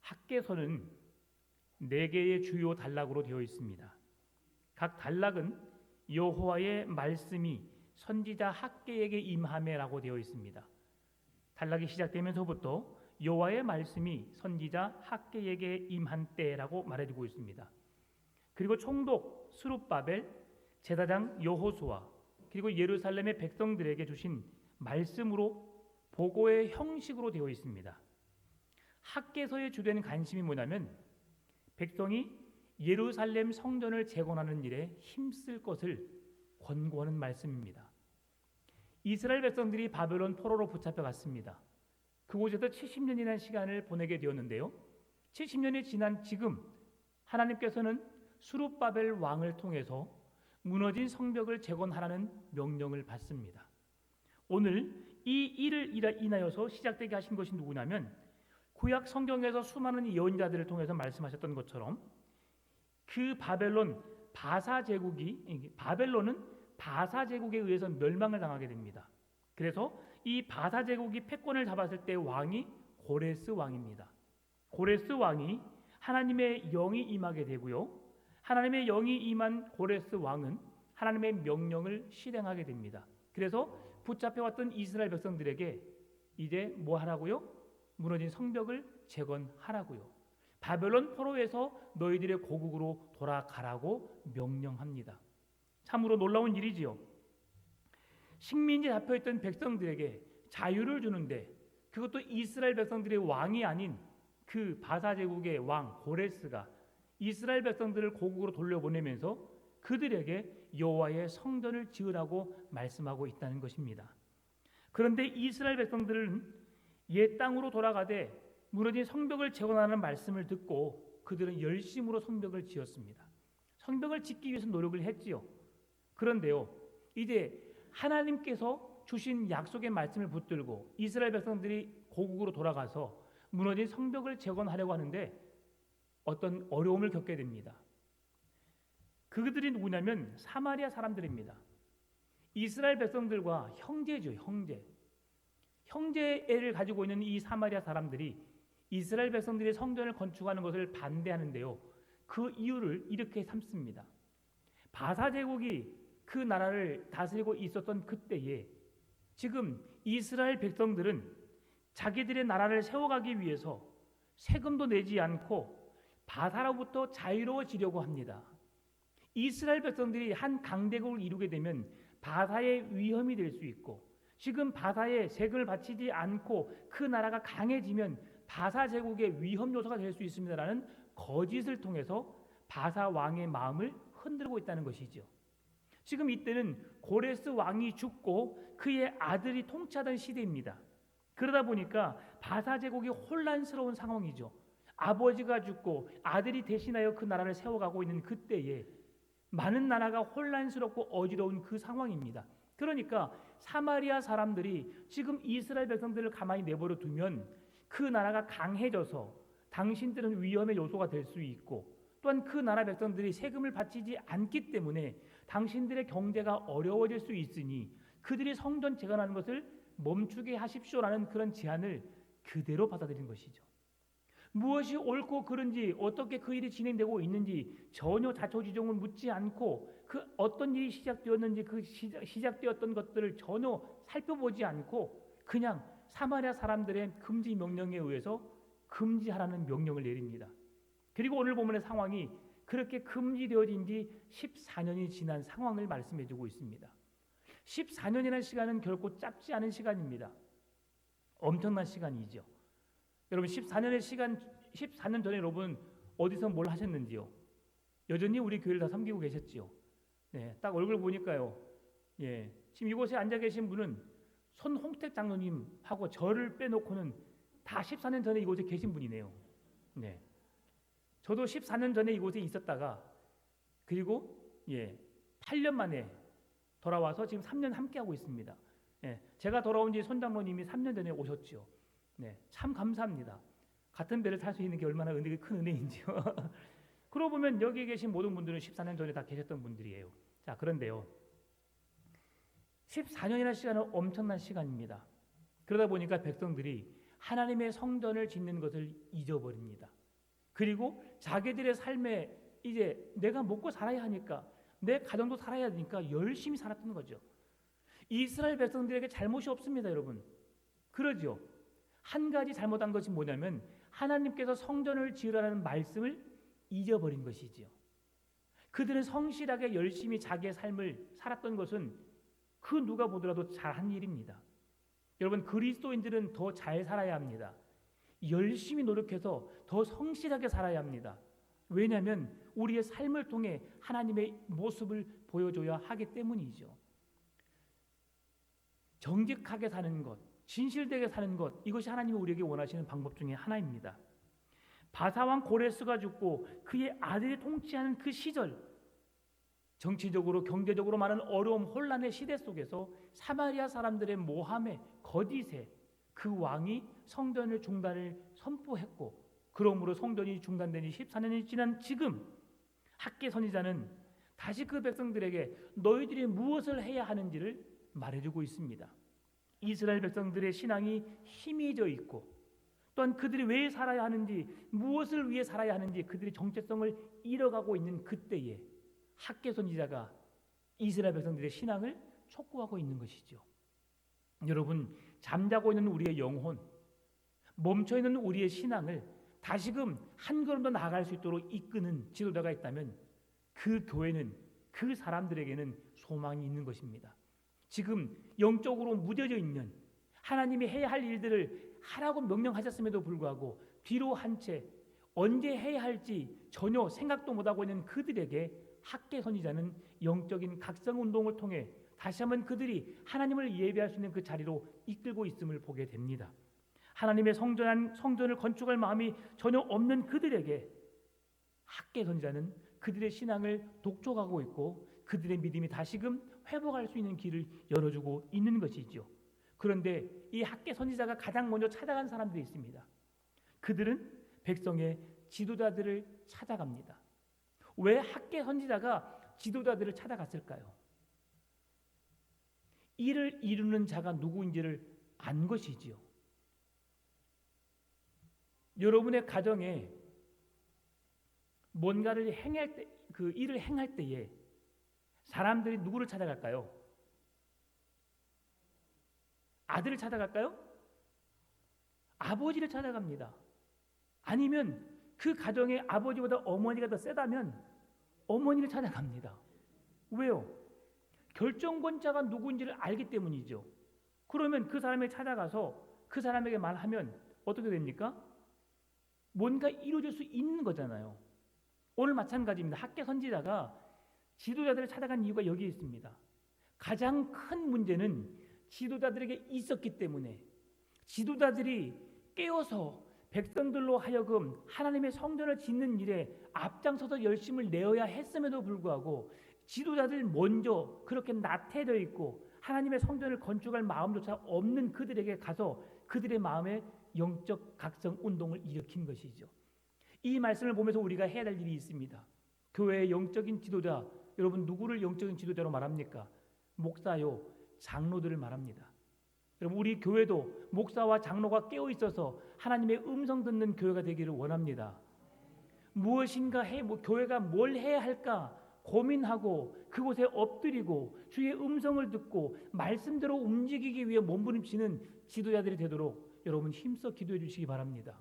학개서는 4개의 주요 단락으로 되어 있습니다. 각 단락은 여호와의 말씀이 선지자 학개에게 임하매라고 되어 있습니다. 단락이 시작되면서부터 여호와의 말씀이 선지자 학개에게 임한 때라고 말해주고 있습니다. 그리고 총독 스룹바벨, 제사장 여호수아, 그리고 예루살렘의 백성들에게 주신 말씀으로 보고의 형식으로 되어 있습니다. 학개서의 주된 관심이 뭐냐면 백성이 예루살렘 성전을 재건하는 일에 힘쓸 것을 권고하는 말씀입니다. 이스라엘 백성들이 바벨론 포로로 붙잡혀 갔습니다. 그곳에서 70년이라는 시간을 보내게 되었는데요. 70년이 지난 지금 하나님께서는 수룹바벨 왕을 통해서 무너진 성벽을 재건하라는 명령을 받습니다. 오늘 이 일을 인하여서 시작되게 하신 것이 누구냐면 구약 성경에서 수많은 예언자들을 통해서 말씀하셨던 것처럼 그 바벨론은 바사 제국에 의해서 멸망을 당하게 됩니다. 그래서 이 바사 제국이 패권을 잡았을 때 왕이 고레스 왕입니다. 고레스 왕이 하나님의 영이 임하게 되고요. 하나님의 영이 임한 고레스 왕은 하나님의 명령을 실행하게 됩니다. 그래서 붙잡혀왔던 이스라엘 백성들에게 이제 뭐 하라고요? 무너진 성벽을 재건하라고요. 바벨론 포로에서 너희들의 고국으로 돌아가라고 명령합니다. 참으로 놀라운 일이지요. 식민지에 잡혀있던 백성들에게 자유를 주는데 그것도 이스라엘 백성들의 왕이 아닌 그 바사 제국의 왕 고레스가 이스라엘 백성들을 고국으로 돌려보내면서 그들에게 여호와의 성전을 지으라고 말씀하고 있다는 것입니다. 그런데 이스라엘 백성들은 옛 땅으로 돌아가되 무너진 성벽을 재건하는 말씀을 듣고 그들은 열심으로 성벽을 지었습니다. 성벽을 짓기 위해서 노력을 했지요. 그런데요, 이제 하나님께서 주신 약속의 말씀을 붙들고 이스라엘 백성들이 고국으로 돌아가서 무너진 성벽을 재건하려고 하는데 어떤 어려움을 겪게 됩니다. 그들이 누구냐면 사마리아 사람들입니다. 이스라엘 백성들과 형제죠, 형제애를 가지고 있는 이 사마리아 사람들이 이스라엘 백성들이 성전을 건축하는 것을 반대하는데요. 그 이유를 이렇게 삼습니다. 바사 제국이 그 나라를 다스리고 있었던 그때에 지금 이스라엘 백성들은 자기들의 나라를 세워가기 위해서 세금도 내지 않고 바사로부터 자유로워지려고 합니다. 이스라엘 백성들이 한 강대국을 이루게 되면 바사의 위험이 될 수 있고 지금 바사에 세금을 바치지 않고 그 나라가 강해지면 바사 제국의 위험 요소가 될 수 있습니다라는 거짓을 통해서 바사 왕의 마음을 흔들고 있다는 것이죠. 지금 이때는 고레스 왕이 죽고 그의 아들이 통치하던 시대입니다. 그러다 보니까 바사 제국이 혼란스러운 상황이죠. 아버지가 죽고 아들이 대신하여 그 나라를 세워가고 있는 그때에 많은 나라가 혼란스럽고 어지러운 그 상황입니다. 그러니까 사마리아 사람들이 지금 이스라엘 백성들을 가만히 내버려 두면 그 나라가 강해져서 당신들은 위험의 요소가 될 수 있고 또한 그 나라 백성들이 세금을 바치지 않기 때문에 당신들의 경제가 어려워질 수 있으니 그들이 성전 재건하는 것을 멈추게 하십시오라는 그런 제안을 그대로 받아들인 것이죠. 무엇이 옳고 그른지 어떻게 그 일이 진행되고 있는지 전혀 자초지종을 묻지 않고 그 어떤 일이 시작되었는지 그 시작되었던 것들을 전혀 살펴보지 않고 그냥 사마리아 사람들의 금지 명령에 의해서 금지하라는 명령을 내립니다. 그리고 오늘 본문의 상황이 그렇게 금지되어진 지 14년이 지난 상황을 말씀해주고 있습니다. 14년이라는 시간은 결코 짧지 않은 시간입니다. 엄청난 시간이죠. 여러분 14년 전에 여러분 어디서 뭘 하셨는지요? 여전히 우리 교회를 다 섬기고 계셨지요. 네, 딱 얼굴 보니까요. 예, 지금 이곳에 앉아 계신 분은 손홍택 장로님하고 저를 빼놓고는 다 14년 전에 이곳에 계신 분이네요. 네, 저도 14년 전에 이곳에 있었다가 그리고 8년 만에 돌아와서 지금 3년 함께 하고 있습니다. 예, 제가 돌아온 지 손 장로님이 3년 전에 오셨죠. 네, 참 감사합니다. 같은 배를 탈 수 있는 게 얼마나 큰 은혜인지요. 그러고 보면 여기 계신 모든 분들은 14년 전에 다 계셨던 분들이에요. 자, 그런데요. 14년이라는 시간은 엄청난 시간입니다. 그러다 보니까 백성들이 하나님의 성전을 짓는 것을 잊어버립니다. 그리고 자기들의 삶에 이제 내가 먹고 살아야 하니까, 내 가정도 살아야 되니까 열심히 살았던 거죠. 이스라엘 백성들에게 잘못이 없습니다, 여러분. 그러죠. 한 가지 잘못한 것이 뭐냐면 하나님께서 성전을 지으라는 말씀을 잊어버린 것이지요. 그들은 성실하게 열심히 자기의 삶을 살았던 것은 그 누가 보더라도 잘한 일입니다. 여러분, 그리스도인들은 더 잘 살아야 합니다. 열심히 노력해서 더 성실하게 살아야 합니다. 왜냐하면 우리의 삶을 통해 하나님의 모습을 보여줘야 하기 때문이죠. 정직하게 사는 것, 진실되게 사는 것, 이것이 하나님이 우리에게 원하시는 방법 중에 하나입니다. 바사왕 고레스가 죽고 그의 아들이 통치하는 그 시절, 정치적으로 경제적으로 많은 어려움 혼란의 시대 속에서 사마리아 사람들의 모함에 거짓에 그 왕이 성전의 중단을 선포했고, 그러므로 성전이 중단된 지 14년이 지난 지금 학개 선지자는 다시 그 백성들에게 너희들이 무엇을 해야 하는지를 말해주고 있습니다. 이스라엘 백성들의 신앙이 희미해져 있고, 또한 그들이 왜 살아야 하는지, 무엇을 위해 살아야 하는지 그들이 정체성을 잃어가고 있는 그때에 학개 선지자가 이스라엘 백성들의 신앙을 촉구하고 있는 것이죠. 여러분, 잠자고 있는 우리의 영혼, 멈춰 있는 우리의 신앙을 다시금 한 걸음 더 나아갈 수 있도록 이끄는 지도자가 있다면 그 교회는, 그 사람들에게는 소망이 있는 것입니다. 지금 영적으로 무뎌져 있는, 하나님이 해야 할 일들을 하라고 명령하셨음에도 불구하고 뒤로 한 채 언제 해야 할지 전혀 생각도 못하고 있는 그들에게 학개 선지자는 영적인 각성 운동을 통해 다시 한번 그들이 하나님을 예배할 수 있는 그 자리로 이끌고 있음을 보게 됩니다. 하나님의 성전을 건축할 마음이 전혀 없는 그들에게 학개 선지자는 그들의 신앙을 독촉하고 있고 그들의 믿음이 다시금 회복할 수 있는 길을 열어주고 있는 것이죠. 그런데 이 학개 선지자가 가장 먼저 찾아간 사람들이 있습니다. 그들은 백성의 지도자들을 찾아갑니다. 왜 학개 선지자가 지도자들을 찾아갔을까요? 이를 이루는 자가 누구인지를 안 것이지요. 여러분의 가정에 뭔가를 행할 때, 그 일을 행할 때에 사람들이 누구를 찾아갈까요? 아들을 찾아갈까요? 아버지를 찾아갑니다. 아니면 그 가정의 아버지보다 어머니가 더 세다면 어머니를 찾아갑니다. 왜요? 결정권자가 누구인지를 알기 때문이죠. 그러면 그 사람에게 찾아가서 그 사람에게 말하면 어떻게 됩니까? 뭔가 이루어질 수 있는 거잖아요. 오늘 마찬가지입니다. 학개 선지자가 지도자들을 찾아간 이유가 여기에 있습니다. 가장 큰 문제는 지도자들에게 있었기 때문에 지도자들이 깨어서 백성들로 하여금 하나님의 성전을 짓는 일에 앞장서서 열심을 내어야 했음에도 불구하고 지도자들 먼저 그렇게 나태해져 있고 하나님의 성전을 건축할 마음조차 없는 그들에게 가서 그들의 마음에 영적 각성 운동을 일으킨 것이죠. 이 말씀을 보면서 우리가 해야 할 일이 있습니다. 교회의 영적인 지도자, 여러분 누구를 영적인 지도자로 말합니까? 목사요, 장로들을 말합니다. 여러분, 우리 교회도 목사와 장로가 깨어 있어서 하나님의 음성 듣는 교회가 되기를 원합니다. 무엇인가 교회가 뭘 해야 할까 고민하고 그곳에 엎드리고 주의 음성을 듣고 말씀대로 움직이기 위해 몸부림치는 지도자들이 되도록 여러분 힘써 기도해 주시기 바랍니다.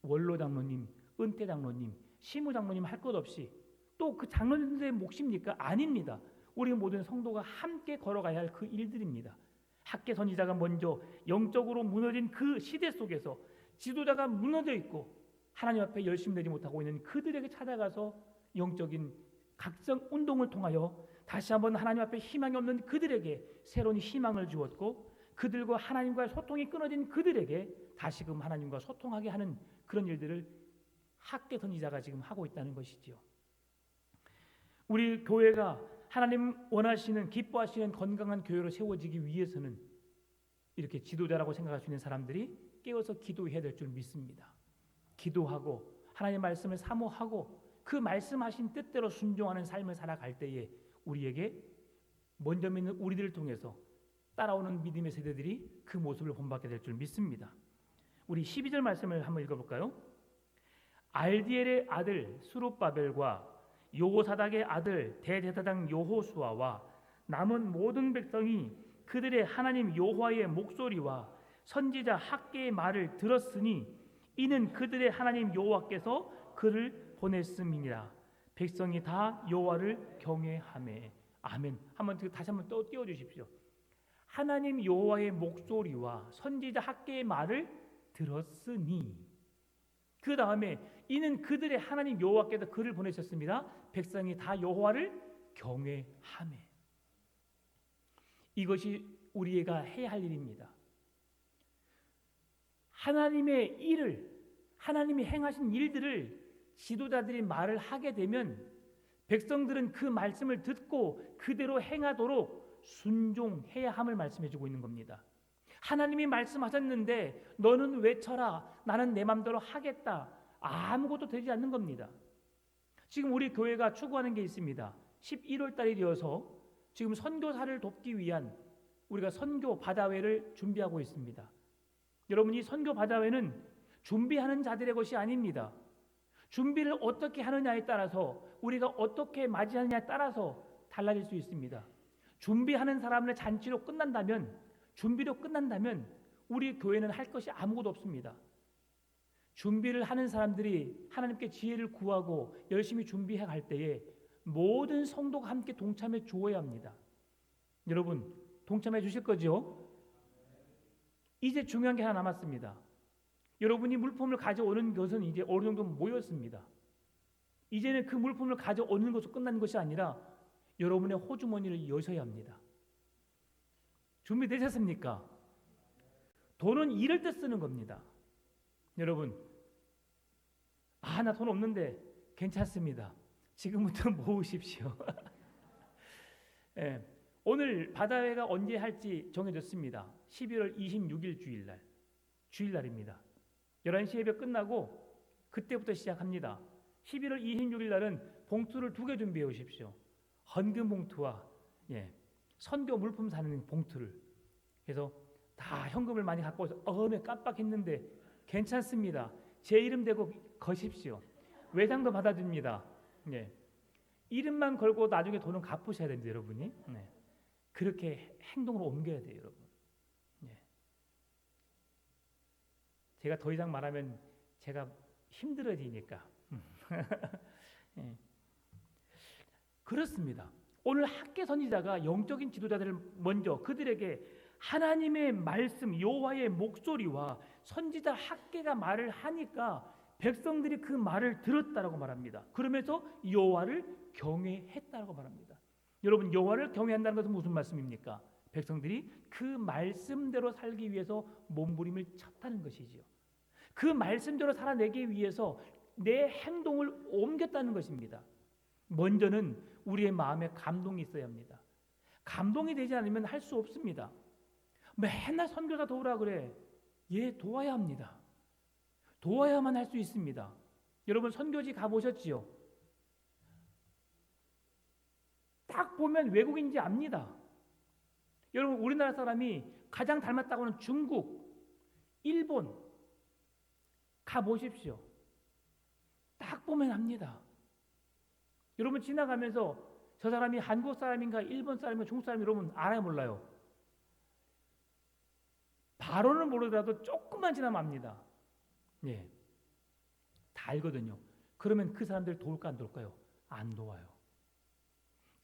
원로 장로님, 은퇴 장로님, 시무 장로님 할 것 없이 또 그 장로님들의 몫입니까? 아닙니다. 우리 모든 성도가 함께 걸어가야 할 그 일들입니다. 학개 선지자가 먼저 영적으로 무너진 그 시대 속에서 지도자가 무너져 있고 하나님 앞에 열심히 되지 못하고 있는 그들에게 찾아가서 영적인 각성 운동을 통하여 다시 한번 하나님 앞에 희망이 없는 그들에게 새로운 희망을 주었고 그들과 하나님과의 소통이 끊어진 그들에게 다시금 하나님과 소통하게 하는 그런 일들을 학개 선지자가 지금 하고 있다는 것이지요. 우리 교회가 하나님 원하시는 기뻐하시는 건강한 교회로 세워지기 위해서는 이렇게 지도자라고 생각할 수 있는 사람들이 깨어서 기도해야 될 줄 믿습니다. 기도하고 하나님의 말씀을 사모하고 그 말씀하신 뜻대로 순종하는 삶을 살아갈 때에 우리에게 먼저 믿는 우리들을 통해서 따라오는 믿음의 세대들이 그 모습을 본받게 될 줄 믿습니다. 우리 12절 말씀을 한번 읽어볼까요? 알디엘의 아들 스룹바벨과 요사닥의 아들 대제사장 여호수아와 남은 모든 백성이 그들의 하나님 여호와의 목소리와 선지자 학개의 말을 들었으니 이는 그들의 하나님 여호와께서 그를 보냈음이니라. 백성이 다 여호와를 경외하매. 아멘. 다시 한번 또 띄워 주십시오. 하나님 여호와의 목소리와 선지자 학개의 말을 들었으니, 그 다음에 이는 그들의 하나님 여호와께서 그를 보내셨습니다. 백성이 다 여호와를 경외하매. 이것이 우리가 해야 할 일입니다. 하나님의 일을, 하나님이 행하신 일들을 지도자들이 말을 하게 되면 백성들은 그 말씀을 듣고 그대로 행하도록 순종해야 함을 말씀해 주고 있는 겁니다. 하나님이 말씀하셨는데 너는 외쳐라, 나는 내 맘대로 하겠다, 아무것도 되지 않는 겁니다. 지금 우리 교회가 추구하는 게 있습니다. 11월 달이 되어서 지금 선교사를 돕기 위한 우리가 선교 바다회를 준비하고 있습니다. 여러분, 이 선교 바다회는 준비하는 자들의 것이 아닙니다. 준비를 어떻게 하느냐에 따라서, 우리가 어떻게 맞이하느냐에 따라서 달라질 수 있습니다. 준비하는 사람을 잔치로 끝난다면, 준비로 끝난다면 우리 교회는 할 것이 아무것도 없습니다. 준비를 하는 사람들이 하나님께 지혜를 구하고 열심히 준비해 갈 때에 모든 성도가 함께 동참해 주어야 합니다. 여러분, 동참해 주실 거죠? 이제 중요한 게 하나 남았습니다. 여러분이 물품을 가져오는 것은 이제 어느 정도 모였습니다. 이제는 그 물품을 가져오는 것으로 끝나는 것이 아니라 여러분의 호주머니를 여셔야 합니다. 준비되셨습니까? 돈은 이럴 때 쓰는 겁니다. 여러분, 나 돈 없는데 괜찮습니다. 지금부터 모으십시오. 예, 오늘 바다회가 언제 할지 정해졌습니다. 11월 26일 주일날입니다. 11시 예배 끝나고 그때부터 시작합니다. 11월 26일 날은 봉투를 2개 준비해 오십시오. 헌금 봉투와 선교 물품 사는 봉투를. 그래서 다 현금을 많이 갖고 오서 깜빡했는데 괜찮습니다. 제 이름 대고 거십시오. 외상도 받아줍니다. 이름만 걸고 나중에 돈은 갚으셔야 됩니다, 여러분이. 그렇게 행동으로 옮겨야 돼요, 여러분. 제가 더 이상 말하면 제가 힘들어지니까. 그렇습니다. 오늘 학개 선지자가 영적인 지도자들을 먼저 그들에게 하나님의 말씀, 여호와의 목소리와 선지자 학개가 말을 하니까 백성들이 그 말을 들었다라고 말합니다. 그러면서 여호와를 경외했다라고 말합니다. 여러분, 여호와를 경외한다는 것은 무슨 말씀입니까? 백성들이 그 말씀대로 살기 위해서 몸부림을 쳤다는 것이지요. 그 말씀대로 살아내기 위해서 내 행동을 옮겼다는 것입니다. 먼저는 우리의 마음에 감동이 있어야 합니다. 감동이 되지 않으면 할 수 없습니다. 맨날 선교사 도우라 그래. 도와야 합니다. 도와야만 할 수 있습니다. 여러분, 선교지 가보셨지요? 딱 보면 외국인지 압니다. 여러분, 우리나라 사람이 가장 닮았다고 하는 중국, 일본 가보십시오. 딱 보면 압니다. 여러분, 지나가면서 저 사람이 한국 사람인가 일본 사람인가 중국 사람인가 여러분 알아요, 몰라요? 바로는 모르더라도 조금만 지나면 압니다. 다 알거든요. 그러면 그 사람들 도울까 안 도울까요? 안 도와요.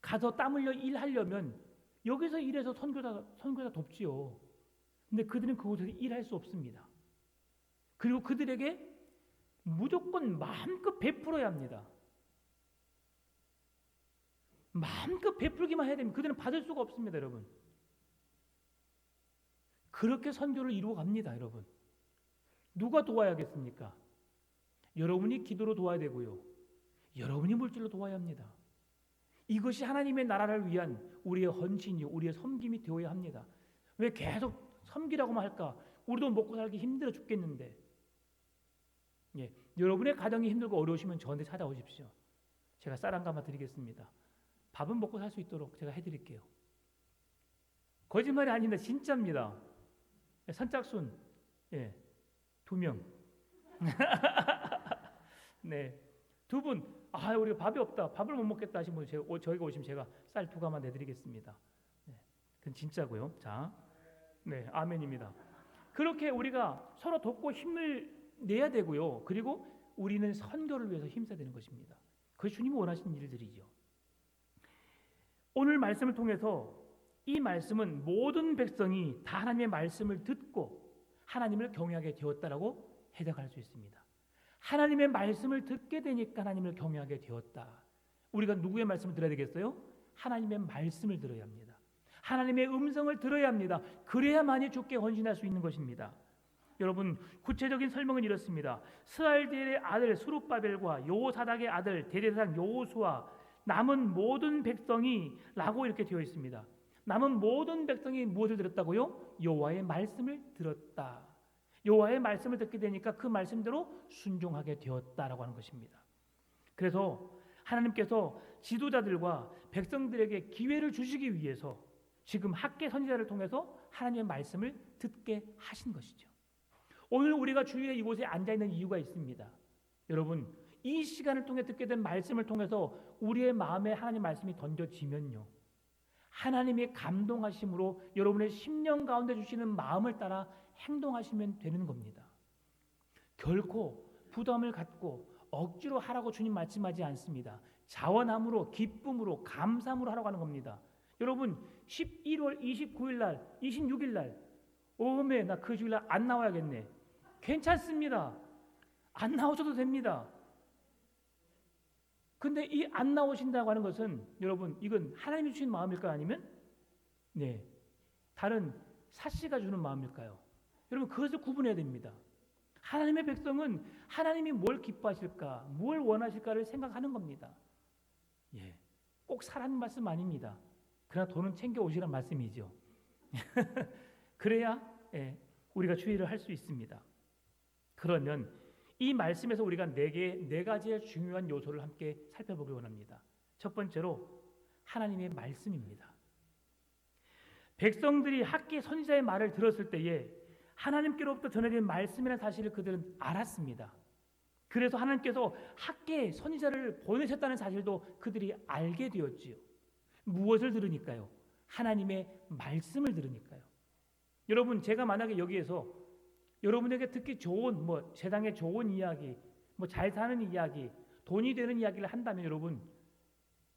가서 땀 흘려 일하려면 여기서 일해서 선교사 돕지요. 근데 그들은 그곳에서 일할 수 없습니다. 그리고 그들에게 무조건 마음껏 베풀어야 합니다. 마음껏 베풀기만 해야 됩니다. 그들은 받을 수가 없습니다, 여러분. 그렇게 선교를 이루어 갑니다, 여러분. 누가 도와야겠습니까? 여러분이 기도로 도와야 되고요. 여러분이 물질로 도와야 합니다. 이것이 하나님의 나라를 위한 우리의 헌신이요, 우리의 섬김이 되어야 합니다. 왜 계속 섬기라고만 할까? 우리도 먹고 살기 힘들어 죽겠는데. 여러분의 가정이 힘들고 어려우시면 저한테 찾아오십시오. 제가 쌀 한 가마 드리겠습니다. 밥은 먹고 살 수 있도록 제가 해드릴게요. 거짓말이 아닌데 진짜입니다. 선착순 2명. 네. 두 분, 우리가 밥이 없다, 밥을 못 먹겠다 하신 분, 저희가 오시면 제가 쌀 2가마 내드리겠습니다. 네. 그건 진짜고요. 자, 네, 아멘입니다. 그렇게 우리가 서로 돕고 힘을 내야 되고요. 그리고 우리는 선교를 위해서 힘써야 되는 것입니다. 그것이 주님이 원하시는 일들이죠. 오늘 말씀을 통해서 이 말씀은 모든 백성이 다 하나님의 말씀을 듣고 하나님을 경외하게 되었다라고 해석할 수 있습니다. 하나님의 말씀을 듣게 되니까 하나님을 경외하게 되었다. 우리가 누구의 말씀을 들어야 되겠어요? 하나님의 말씀을 들어야 합니다. 하나님의 음성을 들어야 합니다. 그래야만이 주께 헌신할 수 있는 것입니다. 여러분, 구체적인 설명은 이렇습니다. 스알디엘의 아들 스룹바벨과 여호사닥의 아들 대제사장 여호수아, 남은 모든 백성이 라고 이렇게 되어 있습니다. 남은 모든 백성이 무엇을 들었다고요? 여호와의 말씀을 들었다. 여호와의 말씀을 듣게 되니까 그 말씀대로 순종하게 되었다라고 하는 것입니다. 그래서 하나님께서 지도자들과 백성들에게 기회를 주시기 위해서 지금 학계 선지자를 통해서 하나님의 말씀을 듣게 하신 것이죠. 오늘 우리가 주일에 이곳에 앉아 있는 이유가 있습니다. 여러분, 이 시간을 통해 듣게 된 말씀을 통해서 우리의 마음에 하나님의 말씀이 던져지면요, 하나님의 감동하심으로 여러분의 심령 가운데 주시는 마음을 따라 행동하시면 되는 겁니다. 결코 부담을 갖고 억지로 하라고 주님 말씀하지 않습니다. 자원함으로, 기쁨으로, 감사함으로 하라고 하는 겁니다. 여러분, 11월 29일 날, 26일 날, 오메 나 그 주일 날 안 나와야겠네. 괜찮습니다. 안 나오셔도 됩니다. 근데 이 안 나오신다고 하는 것은 여러분, 이건 하나님이 주신 마음일까요? 아니면 다른 사씨가 주는 마음일까요? 여러분, 그것을 구분해야 됩니다. 하나님의 백성은 하나님이 뭘 기뻐하실까, 뭘 원하실까를 생각하는 겁니다. 꼭 사라는 말씀 아닙니다. 그러나 돈은 챙겨 오시란 말씀이죠. 그래야 우리가 주의를 할 수 있습니다. 그러면 이 말씀에서 우리가 네 가지의 중요한 요소를 함께 살펴보기 원합니다. 첫 번째로 하나님의 말씀입니다. 백성들이 학계 선지자의 말을 들었을 때에 하나님께로부터 전해진 말씀이라는 사실을 그들은 알았습니다. 그래서 하나님께서 학계 선지자를 보내셨다는 사실도 그들이 알게 되었지요. 무엇을 들으니까요? 하나님의 말씀을 들으니까요. 여러분, 제가 만약에 여기에서 여러분에게 듣기 좋은 세상에 좋은 이야기, 잘 사는 이야기, 돈이 되는 이야기를 한다면 여러분,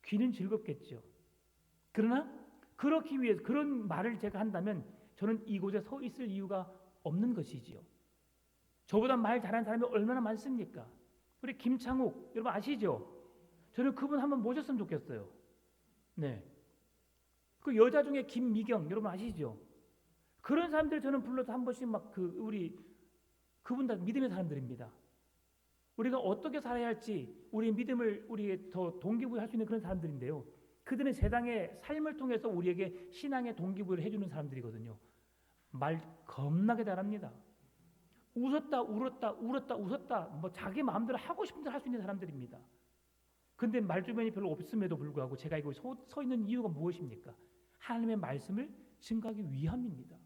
귀는 즐겁겠죠. 그러나 그렇기 위해서 그런 말을 제가 한다면 저는 이곳에 서 있을 이유가 없는 것이지요. 저보다 말 잘하는 사람이 얼마나 많습니까? 우리 김창욱 여러분 아시죠? 저는 그분 한번 모셨으면 좋겠어요. 그 여자 중에 김미경 여러분 아시죠? 그런 사람들 저는 불러서 한 번씩 그분 다 믿음의 사람들입니다. 우리가 어떻게 살아야 할지 우리의 믿음을 우리의 더 동기부여할 수 있는 그런 사람들인데요. 그들은 세상의 삶을 통해서 우리에게 신앙의 동기부여를 해주는 사람들이거든요. 말 겁나게 잘합니다. 웃었다 울었다 울었다 웃었다 자기 마음대로 하고 싶은 대로 할 수 있는 사람들입니다. 근데 말주변이 별로 없음에도 불구하고 제가 이거 서 있는 이유가 무엇입니까? 하나님의 말씀을 증거하기 위함입니다.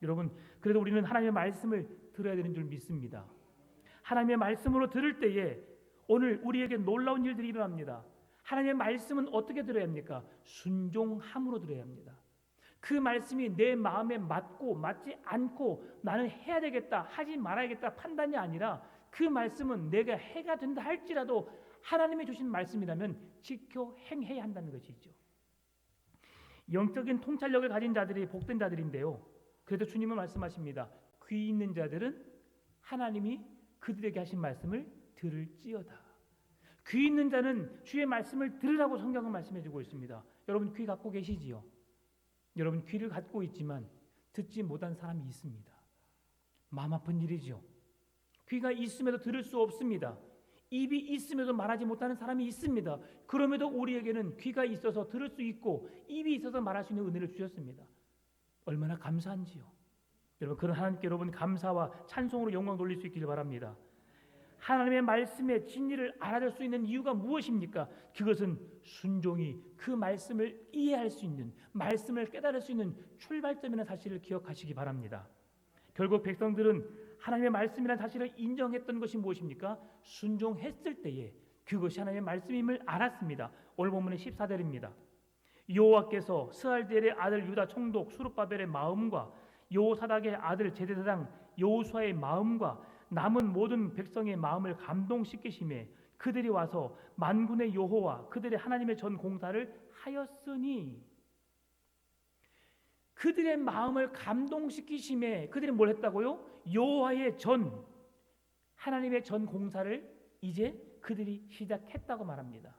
여러분, 그래도 우리는 하나님의 말씀을 들어야 되는 줄 믿습니다. 하나님의 말씀으로 들을 때에 오늘 우리에게 놀라운 일들이 일어납니다. 하나님의 말씀은 어떻게 들어야 합니까? 순종함으로 들어야 합니다. 그 말씀이 내 마음에 맞고 맞지 않고 나는 해야 되겠다 하지 말아야겠다 판단이 아니라 그 말씀은 내가 해가 된다 할지라도 하나님이 주신 말씀이라면 지켜 행해야 한다는 것이죠. 영적인 통찰력을 가진 자들이 복된 자들인데요. 그래도 주님은 말씀하십니다. 귀 있는 자들은 하나님이 그들에게 하신 말씀을 들을지어다. 귀 있는 자는 주의 말씀을 들으라고 성경은 말씀해주고 있습니다. 여러분 귀 갖고 계시지요? 여러분 귀를 갖고 있지만 듣지 못한 사람이 있습니다. 마음 아픈 일이죠. 귀가 있음에도 들을 수 없습니다. 입이 있음에도 말하지 못하는 사람이 있습니다. 그럼에도 우리에게는 귀가 있어서 들을 수 있고 입이 있어서 말할 수 있는 은혜를 주셨습니다. 얼마나 감사한지요. 여러분 그런 하나님께 여러분 감사와 찬송으로 영광 돌릴 수 있기를 바랍니다. 하나님의 말씀의 진리를 알아낼 수 있는 이유가 무엇입니까? 그것은 순종이 그 말씀을 이해할 수 있는, 말씀을 깨달을 수 있는 출발점이라는 사실을 기억하시기 바랍니다. 결국 백성들은 하나님의 말씀이라는 사실을 인정했던 것이 무엇입니까? 순종했을 때에 그것이 하나님의 말씀임을 알았습니다. 오늘 본문의 14절입니다. 여호와께서 스알디엘의 아들 유다 총독 수룹바벨의 마음과 여호사닥의 아들 제사장 여호수아의 마음과 남은 모든 백성의 마음을 감동시키심에 그들이 와서 만군의 여호와 그들의 하나님의 전 공사를 하였으니, 그들의 마음을 감동시키심에 그들이 뭘 했다고요? 여호와의 전, 하나님의 전 공사를 이제 그들이 시작했다고 말합니다.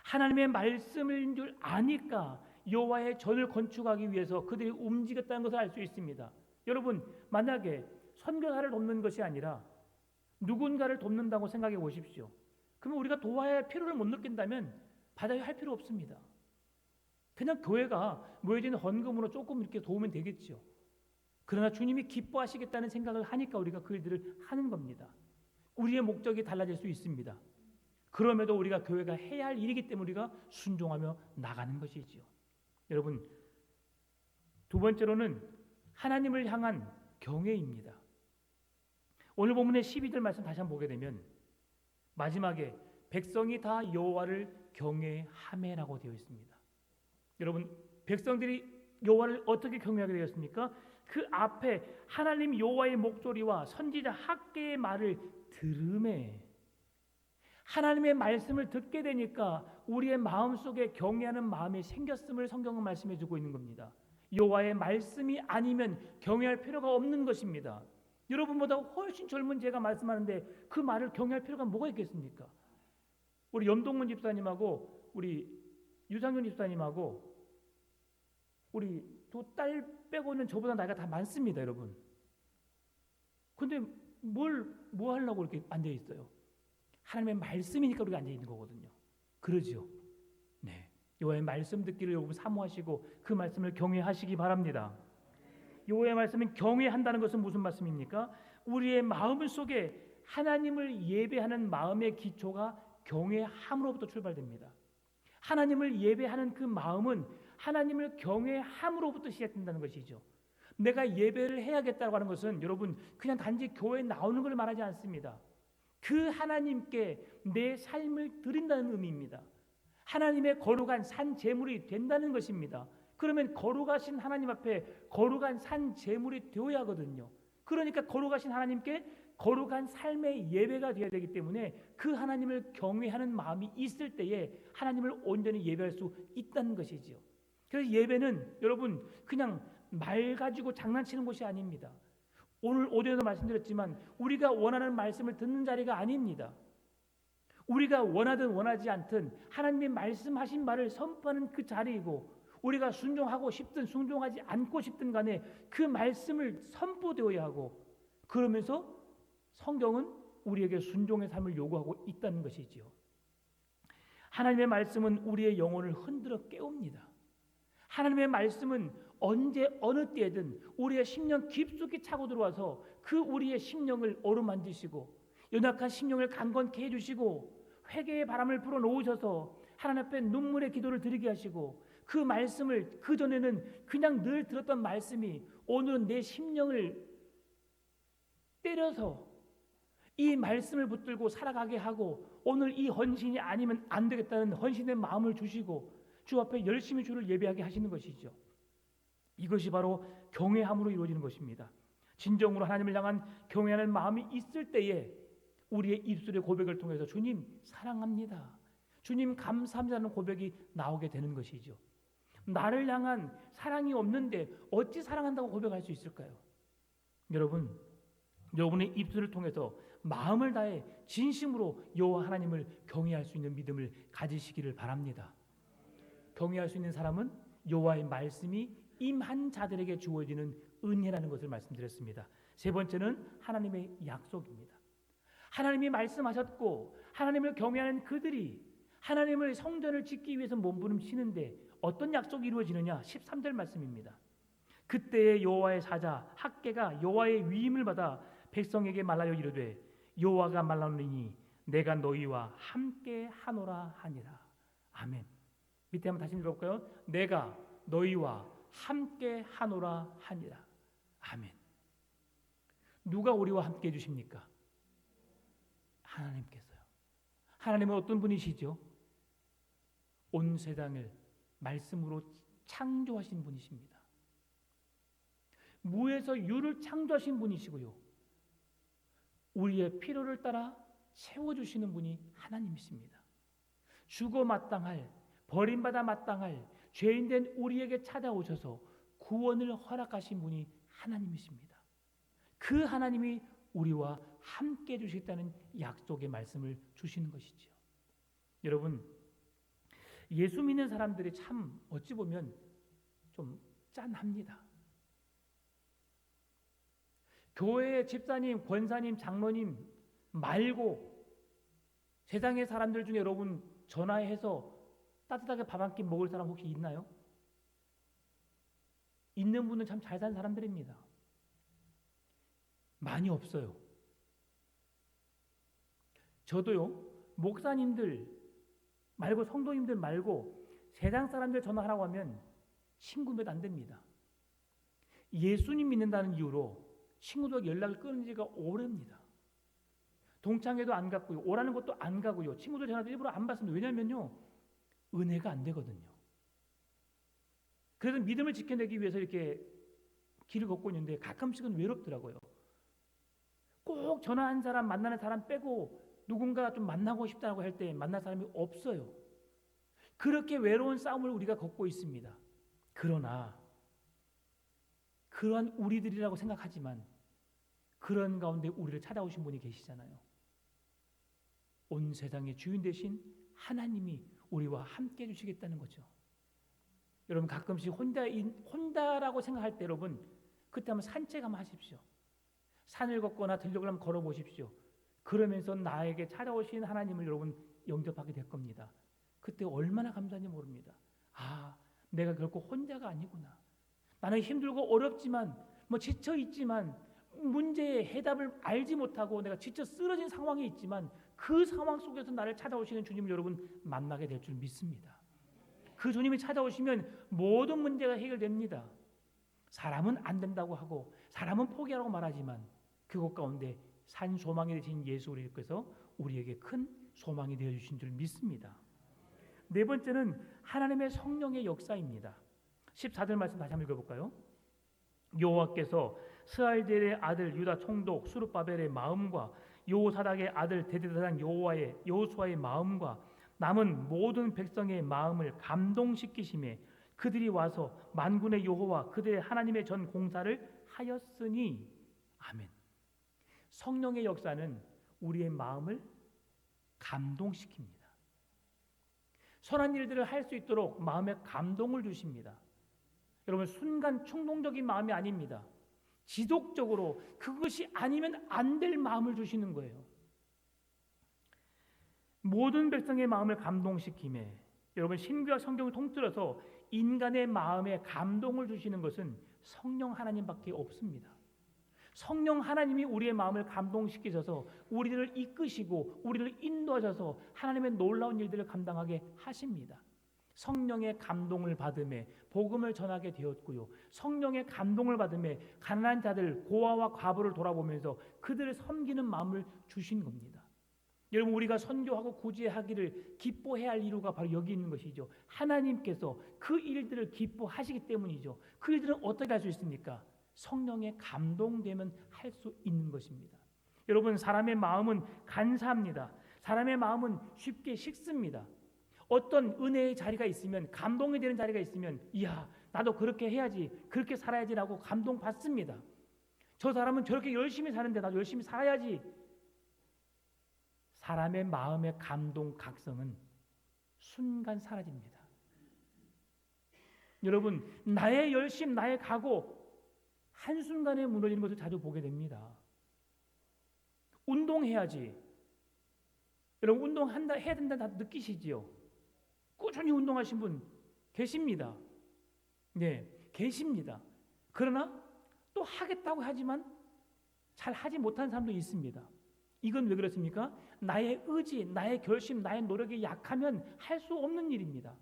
하나님의 말씀인 줄 아니까 여호와의 전을 건축하기 위해서 그들이 움직였다는 것을 알 수 있습니다. 여러분, 만약에 선교사를 돕는 것이 아니라 누군가를 돕는다고 생각해 보십시오. 그러면 우리가 도와야 할 필요를 못 느낀다면 받아야 할 필요 없습니다. 그냥 교회가 모여진 헌금으로 조금 이렇게 도우면 되겠죠. 그러나 주님이 기뻐하시겠다는 생각을 하니까 우리가 그 일들을 하는 겁니다. 우리의 목적이 달라질 수 있습니다. 그럼에도 우리가 교회가 해야 할 일이기 때문에 우리가 순종하며 나가는 것이지요. 여러분, 두 번째로는 하나님을 향한 경외입니다. 오늘 본문의 12절 말씀 다시 한번 보게 되면 마지막에 백성이 다 여호와를 경외하매라고 되어 있습니다. 여러분, 백성들이 여호와를 어떻게 경외하게 되었습니까? 그 앞에 하나님 여호와의 목소리와 선지자 학개의 말을 들음에, 하나님의 말씀을 듣게 되니까 우리의 마음속에 경외하는 마음이 생겼음을 성경은 말씀해 주고 있는 겁니다. 여호와의 말씀이 아니면 경외할 필요가 없는 것입니다. 여러분보다 훨씬 젊은 제가 말씀하는데 그 말을 경외할 필요가 뭐가 있겠습니까? 우리 염동문 집사님하고 우리 유상윤 집사님하고 우리 두 딸 빼고는 저보다 나이가 다 많습니다, 여러분. 근데 뭐 하려고 이렇게 앉아 있어요? 하나님의 말씀이니까 우리가 앉아 있는 거거든요. 그러죠? 네. 여호와의 말씀 듣기를 여러분 사모하시고 그 말씀을 경외하시기 바랍니다. 여호와의 말씀은 경외한다는 것은 무슨 말씀입니까? 우리의 마음 속에 하나님을 예배하는 마음의 기초가 경외함으로부터 출발됩니다. 하나님을 예배하는 그 마음은 하나님을 경외함으로부터 시작된다는 것이죠. 내가 예배를 해야겠다고 하는 것은 여러분 그냥 단지 교회에 나오는 걸 말하지 않습니다. 그 하나님께 내 삶을 드린다는 의미입니다. 하나님의 거룩한 산 제물이 된다는 것입니다. 그러면 거룩하신 하나님 앞에 거룩한 산 제물이 되어야 하거든요. 그러니까 거룩하신 하나님께 거룩한 삶의 예배가 되어야 되기 때문에 그 하나님을 경외하는 마음이 있을 때에 하나님을 온전히 예배할 수 있다는 것이지요. 그래서 예배는 여러분 그냥 말 가지고 장난치는 것이 아닙니다. 오늘 오전에도 말씀드렸지만 우리가 원하는 말씀을 듣는 자리가 아닙니다. 우리가 원하든 원하지 않든 하나님의 말씀하신 말을 선포하는 그 자리이고, 우리가 순종하고 싶든 순종하지 않고 싶든 간에 그 말씀을 선포되어야 하고, 그러면서 성경은 우리에게 순종의 삶을 요구하고 있다는 것이지요. 하나님의 말씀은 우리의 영혼을 흔들어 깨웁니다. 하나님의 말씀은 언제 어느 때든 우리의 심령 깊숙이 차고 들어와서 그 우리의 심령을 어루만지시고 연약한 심령을 강건케 해주시고 회개의 바람을 불어넣으셔서 하나님 앞에 눈물의 기도를 드리게 하시고, 그 말씀을 그전에는 그냥 늘 들었던 말씀이 오늘은 내 심령을 때려서 이 말씀을 붙들고 살아가게 하고, 오늘 이 헌신이 아니면 안 되겠다는 헌신의 마음을 주시고 주 앞에 열심히 주를 예배하게 하시는 것이죠. 이것이 바로 경외함으로 이루어지는 것입니다. 진정으로 하나님을 향한 경외하는 마음이 있을 때에 우리의 입술의 고백을 통해서 주님 사랑합니다, 주님 감사합니다는 고백이 나오게 되는 것이죠. 나를 향한 사랑이 없는데 어찌 사랑한다고 고백할 수 있을까요? 여러분의 입술을 통해서 마음을 다해 진심으로 여호와 하나님을 경외할 수 있는 믿음을 가지시기를 바랍니다. 경외할 수 있는 사람은 여호와의 말씀이 임한 자들에게 주어지는 은혜라는 것을 말씀드렸습니다. 세 번째는 하나님의 약속입니다. 하나님이 말씀하셨고 하나님을 경외하는 그들이 하나님의 성전을 짓기 위해서 몸부림치는데 어떤 약속이 이루어지느냐? 13절 말씀입니다. 그때의 여호와의 사자 학개가 여호와의 위임을 받아 백성에게 말하여 이르되 여호와가 말하노니 내가 너희와 함께 하노라 하니라. 아멘. 밑에 한번 다시 읽어볼까요? 내가 너희와 함께 하노라 하니라. 아멘. 누가 우리와 함께 해주십니까? 하나님께서요. 하나님은 어떤 분이시죠? 온 세상을 말씀으로 창조하신 분이십니다. 무에서 유를 창조하신 분이시고요. 우리의 필요를 따라 채워주시는 분이 하나님이십니다. 죽어 마땅할, 버림받아 마땅할 죄인된 우리에게 찾아오셔서 구원을 허락하신 분이 하나님이십니다. 그 하나님이 우리와 함께 해주시겠다는 약속의 말씀을 주시는 것이죠. 여러분, 예수 믿는 사람들이 참 어찌 보면 좀 짠합니다. 교회의 집사님, 권사님, 장로님 말고 세상의 사람들 중에 여러분 전화해서 따뜻하게 밥 한 끼 먹을 사람 혹시 있나요? 있는 분은 참 잘 사는 사람들입니다. 많이 없어요. 저도요, 목사님들 말고 성도님들 말고 세상 사람들 전화하라고 하면 친구 몇 안 됩니다. 예수님 믿는다는 이유로 친구들과 연락을 끊은 지가 오래입니다. 동창회도 안 갔고요. 오라는 것도 안 가고요. 친구들 전화도 일부러 안 받습니다. 왜냐면요, 은혜가 안 되거든요. 그래서 믿음을 지켜내기 위해서 이렇게 길을 걷고 있는데 가끔씩은 외롭더라고요. 꼭 전화한 사람, 만나는 사람 빼고 누군가 좀 만나고 싶다고 할 때 만날 사람이 없어요. 그렇게 외로운 싸움을 우리가 걷고 있습니다. 그러나 그러한 우리들이라고 생각하지만 그런 가운데 우리를 찾아오신 분이 계시잖아요. 온 세상의 주인 되신 하나님이 우리와 함께 해주시겠다는 거죠. 여러분 가끔씩 혼자라고 생각할 때 여러분 그때 한번 산책 한번 하십시오. 산을 걷거나 들녘을 한번 걸어보십시오. 그러면서 나에게 찾아오신 하나님을 여러분 영접하게 될 겁니다. 그때 얼마나 감사한지 모릅니다. 아, 내가 결코 혼자가 아니구나. 나는 힘들고 어렵지만 지쳐 있지만 문제의 해답을 알지 못하고 내가 지쳐 쓰러진 상황에 있지만 그 상황 속에서 나를 찾아오시는 주님을 여러분 만나게 될 줄 믿습니다. 그 주님이 찾아오시면 모든 문제가 해결됩니다. 사람은 안 된다고 하고 사람은 포기하라고 말하지만 그곳 가운데 산 소망이 되신 예수 우리께서 우리에게 큰 소망이 되어주신 줄 믿습니다. 네 번째는 하나님의 성령의 역사입니다. 14절 말씀 다시 한번 읽어볼까요? 여호와께서 스알디엘의 아들 유다 총독 스룹바벨의 마음과 여호사닥의 아들 대제사장 여호수아의 마음과 남은 모든 백성의 마음을 감동시키시매 그들이 와서 만군의 여호와 그들의 하나님의 전 공사를 하였으니 아멘. 성령의 역사는 우리의 마음을 감동시킵니다. 선한 일들을 할 수 있도록 마음에 감동을 주십니다. 여러분 순간 충동적인 마음이 아닙니다. 지속적으로 그것이 아니면 안 될 마음을 주시는 거예요. 모든 백성의 마음을 감동시키매 여러분 신구약 성경을 통틀어서 인간의 마음에 감동을 주시는 것은 성령 하나님밖에 없습니다. 성령 하나님이 우리의 마음을 감동시키셔서 우리를 이끄시고 우리를 인도하셔서 하나님의 놀라운 일들을 감당하게 하십니다. 성령의 감동을 받음에 복음을 전하게 되었고요. 성령의 감동을 받음에 가난한 자들 고아와 과부를 돌아보면서 그들을 섬기는 마음을 주신 겁니다. 여러분 우리가 선교하고 구제하기를 기뻐해야 할 이유가 바로 여기 있는 것이죠. 하나님께서 그 일들을 기뻐하시기 때문이죠. 그 일들은 어떻게 할 수 있습니까? 성령의 감동되면 할 수 있는 것입니다. 여러분 사람의 마음은 간사합니다. 사람의 마음은 쉽게 식습니다. 어떤 은혜의 자리가 있으면 감동이 되는 자리가 있으면 이야 나도 그렇게 해야지 그렇게 살아야지라고 감동받습니다. 저 사람은 저렇게 열심히 사는데 나도 열심히 살아야지. 사람의 마음의 감동 각성은 순간 사라집니다. 여러분 나의 열심 나의 각오 한순간에 무너지는 것을 자주 보게 됩니다. 운동해야지. 여러분 운동한다 해야 된다 다 느끼시지요? 꾸준히 운동하신 분 계십니다. 네, 계십니다. 그러나 또 하겠다고 하지만 잘 하지 못하는 사람도 있습니다. 이건 왜 그렇습니까? 나의 의지, 나의 결심, 나의 노력이 약하면 할 수 없는 일입니다.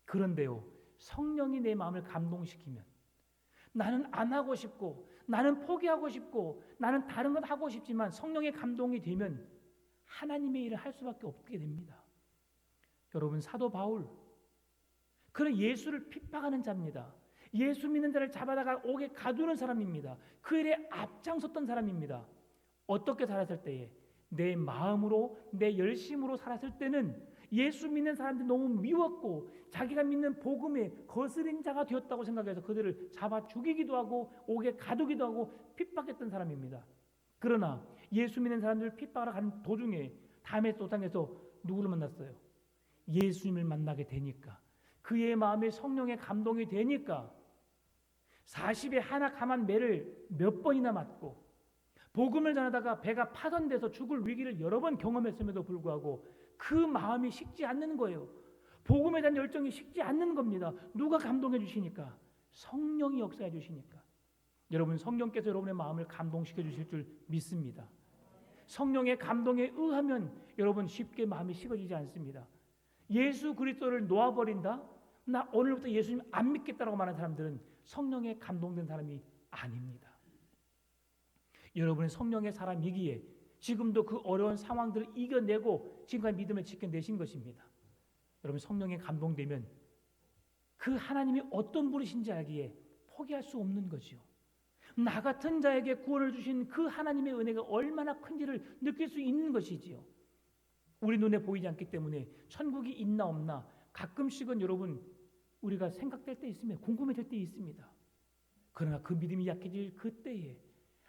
그런데요, 성령이 내 마음을 감동시키면 나는 안 하고 싶고 나는 포기하고 싶고 나는 다른 것 하고 싶지만 성령의 감동이 되면 하나님의 일을 할 수밖에 없게 됩니다. 여러분, 사도 바울, 그는 예수를 핍박하는 자입니다. 예수 믿는 자를 잡아다가 옥에 가두는 사람입니다. 그 일에 앞장섰던 사람입니다. 어떻게 살았을 때에, 내 마음으로 내 열심으로 살았을 때는 예수 믿는 사람들이 너무 미웠고 자기가 믿는 복음에 거스린 자가 되었다고 생각해서 그들을 잡아 죽이기도 하고 옥에 가두기도 하고 핍박했던 사람입니다. 그러나 예수 믿는 사람들을 핍박하러 가는 도중에 다메섹 도상에서 누구를 만났어요? 예수님을 만나게 되니까, 그의 마음에 성령의 감동이 되니까 40에 하나 감한 매를 몇 번이나 맞고 복음을 전하다가 배가 파손돼서 죽을 위기를 여러 번 경험했음에도 불구하고 그 마음이 식지 않는 거예요. 복음에 대한 열정이 식지 않는 겁니다. 누가 감동해 주시니까? 성령이 역사해 주시니까. 여러분, 성령께서 여러분의 마음을 감동시켜 주실 줄 믿습니다. 성령의 감동에 의하면 여러분 쉽게 마음이 식어지지 않습니다. 예수 그리스도를 놓아버린다? 나 오늘부터 예수님 안 믿겠다라고 말하는 사람들은 성령에 감동된 사람이 아닙니다. 여러분은 성령의 사람이기에 지금도 그 어려운 상황들을 이겨내고 지금까지 믿음을 지켜내신 것입니다. 여러분, 성령에 감동되면 그 하나님이 어떤 분이신지 알기에 포기할 수 없는 거죠. 나 같은 자에게 구원을 주신 그 하나님의 은혜가 얼마나 큰지를 느낄 수 있는 것이지요. 우리 눈에 보이지 않기 때문에 천국이 있나 없나 가끔씩은 여러분 우리가 생각될 때 있으면 궁금해질 때 있습니다. 그러나 그 믿음이 약해질 그때에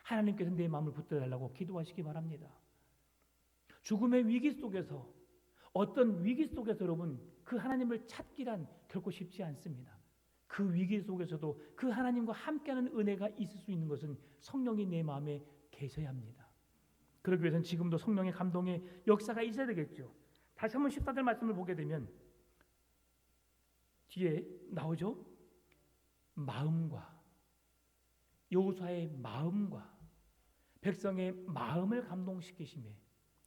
하나님께서 내 마음을 붙들어달라고 기도하시기 바랍니다. 죽음의 위기 속에서, 어떤 위기 속에서 여러분 그 하나님을 찾기란 결코 쉽지 않습니다. 그 위기 속에서도 그 하나님과 함께하는 은혜가 있을 수 있는 것은 성령이 내 마음에 계셔야 합니다. 그러기 위해서는 지금도 성령의 감동의 역사가 있어야 되겠죠. 다시 한번 14절 말씀을 보게 되면 뒤에 나오죠. 마음과, 여호수아의 마음과 백성의 마음을 감동시키시매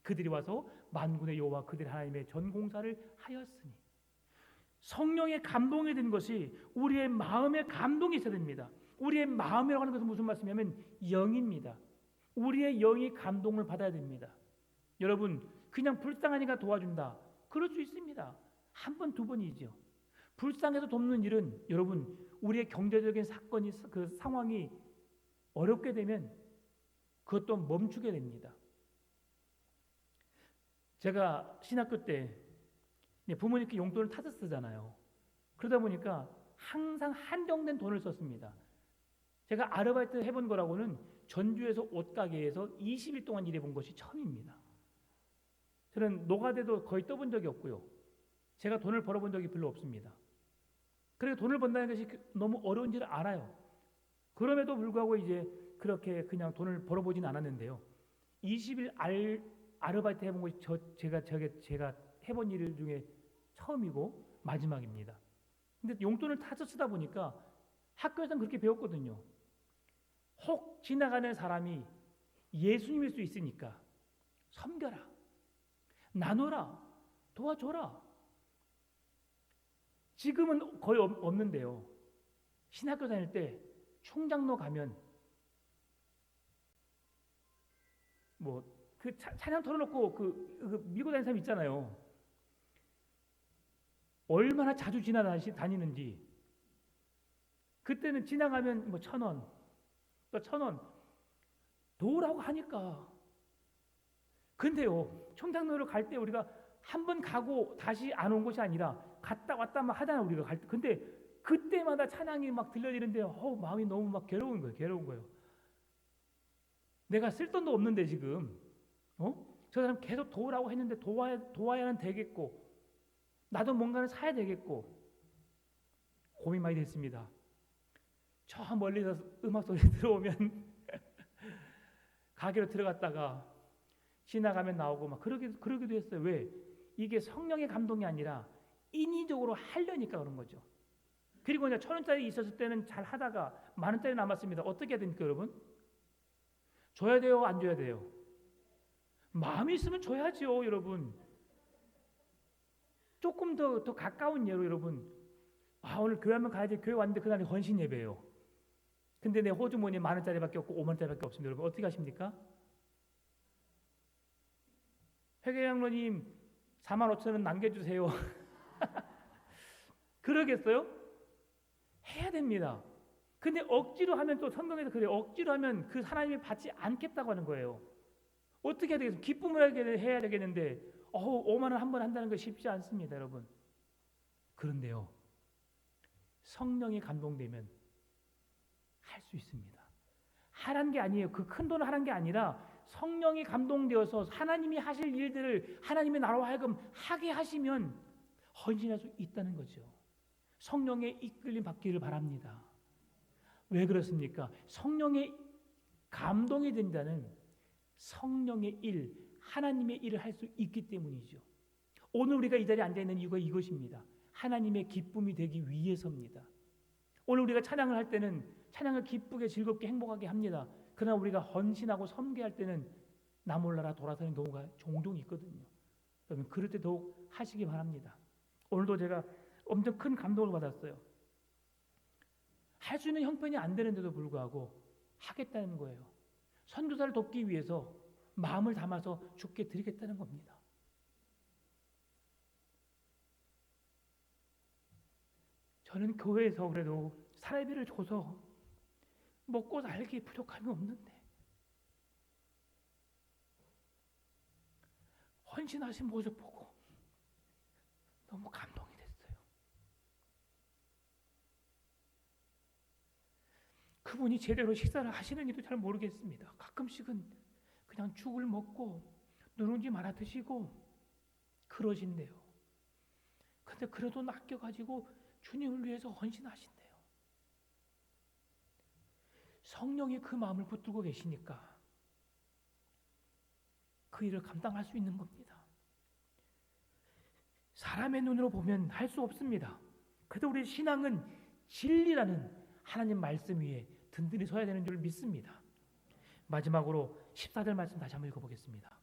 그들이 와서 만군의 여호와 그들 하나님의 전공사를 하였으니, 성령의 감동이 된 것이 우리의 마음에 감동이 있어야 됩니다. 우리의 마음이라고 하는 것은 무슨 말씀이냐면 영입니다. 우리의 영이 감동을 받아야 됩니다. 여러분, 그냥 불쌍하니까 도와준다, 그럴 수 있습니다. 한 번, 두 번이죠. 불쌍해서 돕는 일은 여러분 우리의 경제적인 사건이, 그 상황이 어렵게 되면 그것도 멈추게 됩니다. 제가 신학교 때 부모님께 용돈을 타서 쓰잖아요. 그러다 보니까 항상 한정된 돈을 썼습니다. 제가 아르바이트 해본 거라고는 전주에서 옷가게에서 20일 동안 일해본 것이 처음입니다. 저는 노가대도 거의 떠본 적이 없고요. 제가 돈을 벌어본 적이 별로 없습니다. 그래서 돈을 번다는 것이 너무 어려운지를 알아요. 그럼에도 불구하고 이제 그렇게 그냥 돈을 벌어보진 않았는데요. 20일 아르바이트 해본 것이 제가 해본 일 중에 처음이고 마지막입니다. 근데 용돈을 타서 쓰다 보니까 학교에서는 그렇게 배웠거든요. 혹 지나가는 사람이 예수님일 수 있으니까 섬겨라, 나눠라, 도와줘라. 지금은 거의 없는데요. 신학교 다닐 때 충장로 가면 그 찬양 털어놓고 그 밀고 다니는 사람 있잖아요. 얼마나 자주 다니는지. 그때는 지나가면 1,000원, 또 1,000원 도우라고 하니까. 근데요, 충장로를 갈 때 우리가 한 번 가고 다시 안 온 것이 아니라 갔다 왔다만 하잖아, 우리가 갈 때. 근데 그때마다 찬양이 막 들려지는데 마음이 너무 막 괴로운 거예요. 내가 쓸 돈도 없는데 지금 저 사람 계속 도우라고 했는데 도와야는 되겠고 나도 뭔가를 사야 되겠고 고민 많이 됐습니다. 저 멀리서 음악 소리 들어오면 가게로 들어갔다가 지나가면 나오고 막 그러기도 했어요. 왜? 이게 성령의 감동이 아니라 인위적으로 하려니까 그런 거죠. 그리고 이제 1,000원짜리 있었을 때는 잘 하다가 만원짜리 남았습니다. 어떻게 해야 됩니까, 여러분? 줘야 돼요, 안 줘야 돼요? 마음이 있으면 줘야죠, 여러분. 조금 더 가까운 예로 여러분, 오늘 교회 한번 가야지. 교회 왔는데 그날이 헌신 예배예요. 근데 내 호주머니에 10,000원짜리밖에 없고 50,000원짜리밖에 없습니다. 여러분 어떻게 하십니까? 회계장로님 45,000원 남겨주세요. 그러겠어요? 해야 됩니다. 근데 억지로 하면 또 성경에서 그래요. 억지로 하면 그 하나님이 받지 않겠다고 하는 거예요. 어떻게 해야 되겠어요? 기쁨을 해야 되겠는데 5만 원 한 번 한다는 거 쉽지 않습니다, 여러분. 그런데요. 성령이 감동되면 할 수 있습니다. 하라는 게 아니에요. 그 큰 돈을 하라는 게 아니라 성령이 감동되어서 하나님이 하실 일들을 하나님의 나라로 하여금 하게 하시면 헌신할 수 있다는 거죠. 성령의 이끌림 받기를 바랍니다. 왜 그렇습니까? 성령의 감동이 된다는 성령의 일, 하나님의 일을 할 수 있기 때문이죠. 오늘 우리가 이 자리에 앉아있는 이유가 이것입니다. 하나님의 기쁨이 되기 위해서입니다. 오늘 우리가 찬양을 할 때는 찬양을 기쁘게 즐겁게 행복하게 합니다. 그러나 우리가 헌신하고 섬기할 때는 나 몰라라 돌아서는 경우가 종종 있거든요. 여러분 그럴 때 더욱 하시기 바랍니다. 오늘도 제가 엄청 큰 감동을 받았어요. 할 수 있는 형편이 안 되는데도 불구하고 하겠다는 거예요. 선교사를 돕기 위해서 마음을 담아서 주께 드리겠다는 겁니다. 저는 교회에서 그래도 사례비를 줘서 먹고 살기 부족함이 없는데 헌신하신 모습 보고 너무 감동이 됐어요. 그분이 제대로 식사를 하시는지도 잘 모르겠습니다. 가끔씩은 그냥 죽을 먹고 누룽지 말아 드시고 그러신대요. 근데 그래도 아껴가지고 주님을 위해서 헌신하신대요. 성령이 그 마음을 붙들고 계시니까 그 일을 감당할 수 있는 겁니다. 사람의 눈으로 보면 할 수 없습니다. 그래도 우리 신앙은 진리라는 하나님 말씀 위에 든든히 서야 되는 줄 믿습니다. 마지막으로 14절 말씀 다시 한번 읽어보겠습니다.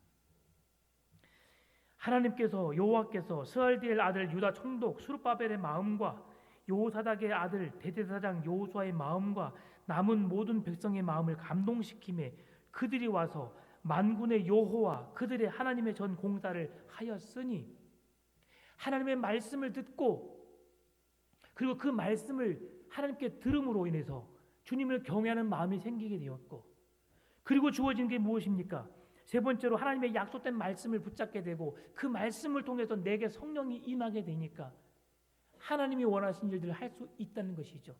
하나님께서 여호와께서 스알디엘 아들 유다 총독 수르바벨의 마음과 여호사닥의 아들 대제사장 여호수아의 마음과 남은 모든 백성의 마음을 감동시키매 그들이 와서 만군의 여호와 그들의 하나님의 전 공사를 하였으니 하나님의 말씀을 듣고 그리고 그 말씀을 하나님께 들음으로 인해서 주님을 경외하는 마음이 생기게 되었고 그리고 주어진 게 무엇입니까? 세 번째로 하나님의 약속된 말씀을 붙잡게 되고 그 말씀을 통해서 내게 성령이 임하게 되니까 하나님이 원하신 일들을 할 수 있다는 것이죠.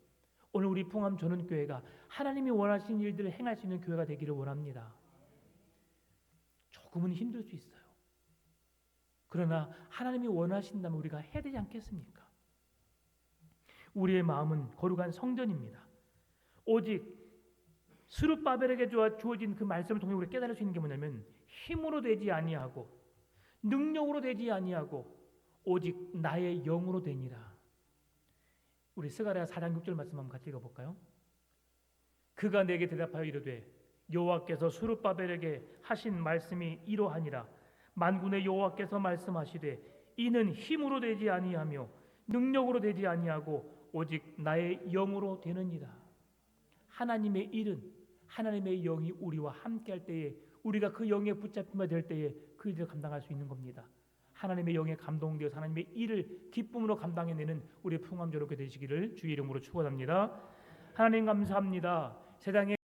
오늘 우리 풍암 전원교회가 하나님이 원하신 일들을 행할 수 있는 교회가 되기를 원합니다. 조금은 힘들 수 있어요. 그러나 하나님이 원하신다면 우리가 해야 되지 않겠습니까? 우리의 마음은 거룩한 성전입니다. 오직 스룹바벨에게 주어진 그 말씀을 통해 우리가 깨달을 수 있는 게 뭐냐면 힘으로 되지 아니하고 능력으로 되지 아니하고 오직 나의 영으로 되니라. 우리 스가랴 4장 6절 말씀 한번 같이 읽어볼까요? 그가 내게 대답하여 이르되 여호와께서 스룹바벨에게 하신 말씀이 이러하니라. 만군의 여호와께서 말씀하시되 이는 힘으로 되지 아니하며 능력으로 되지 아니하고 오직 나의 영으로 되느니라. 하나님의 일은 하나님의 영이 우리와 함께할 때에 우리가 그 영에 붙잡히면 될 때에 그 일을 감당할 수 있는 겁니다. 하나님의 영에 감동되어서 하나님의 일을 기쁨으로 감당해내는 우리 풍암 저렇게 되시기를 주의 이름으로 축원합니다. 하나님 감사합니다. 세상에